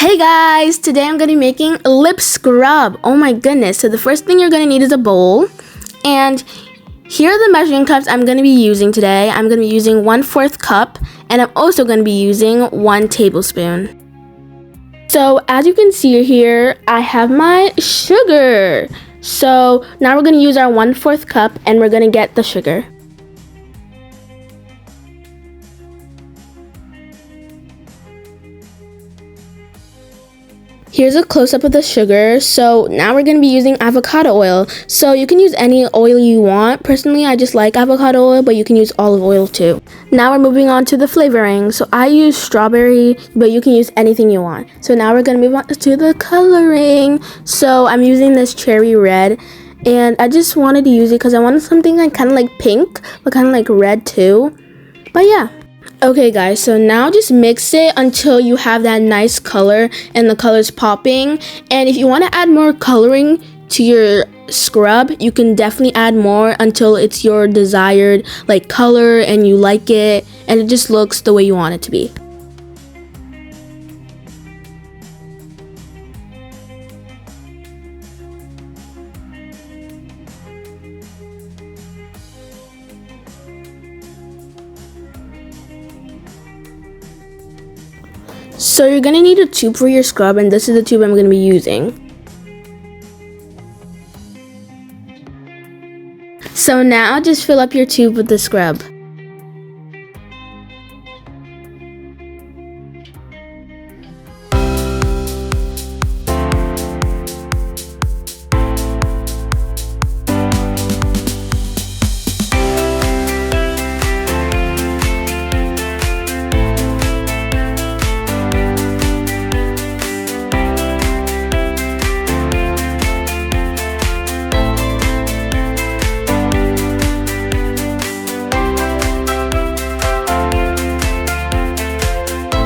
Hey guys, today I'm going to be making a lip scrub. Oh my goodness. So the first thing you're going to need is a bowl. And here are the measuring cups I'm going to be using today. I'm going to be using 1/4 cup, and I'm also going to be using 1 tablespoon. So as you can see here, I have my sugar. So now we're going to use our 1/4 cup and we're going to get the sugar. Here's a close-up of the sugar. So now we're going to be using avocado oil. So you can use any oil you want. Personally, I just like avocado oil, but you can use olive oil too. Now we're moving on to the flavoring. So I use strawberry, but you can use anything you want. So now we're going to move on to the coloring. So I'm using this cherry red, and I just wanted to use it because I wanted something like kind of like pink, but kind of like red too. But yeah. Okay guys, so now just mix it until you have that nice color and the color's popping. And if you want to add more coloring to your scrub, you can definitely add more until it's your desired like color and you like it and it just looks the way you want it to be. So you're going to need a tube for your scrub, and this is the tube I'm going to be using. So now just fill up your tube with the scrub.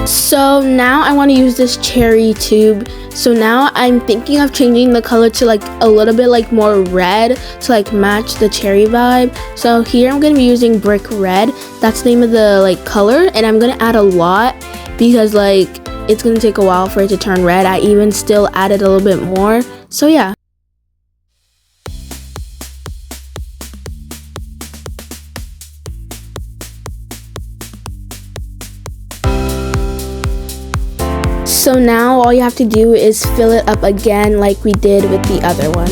So now I want to use this cherry tube. So now I'm thinking of changing the color to like a little bit like more red to like match the cherry vibe. So here I'm going to be using brick red. That's the name of the like color, and I'm going to add a lot because like it's going to take a while for it to turn red. I even still added a little bit more. So yeah. So now all you have to do is fill it up again like we did with the other one.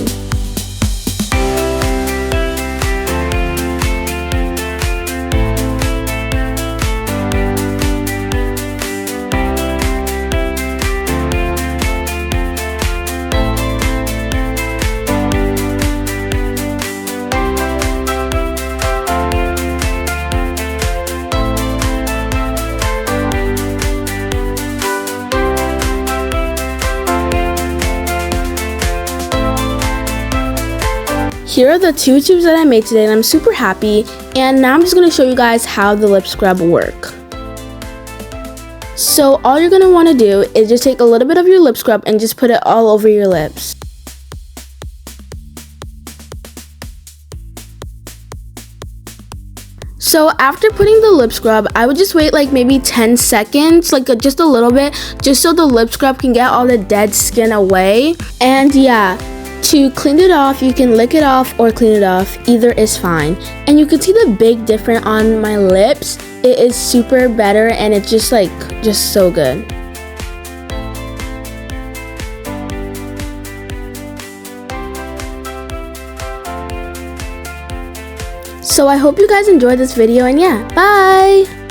Here are the 2 tubes that I made today, and I'm super happy. And now I'm just going to show you guys how the lip scrub work. So all you're going to want to do is just take a little bit of your lip scrub and just put it all over your lips. So after putting the lip scrub, I would just wait like maybe 10 seconds, like just a little bit, just so the lip scrub can get all the dead skin away. And yeah. To clean it off, you can lick it off or clean it off. Either is fine. And you can see the big difference on my lips. It is super better and it's just so good. So I hope you guys enjoyed this video, and yeah, bye!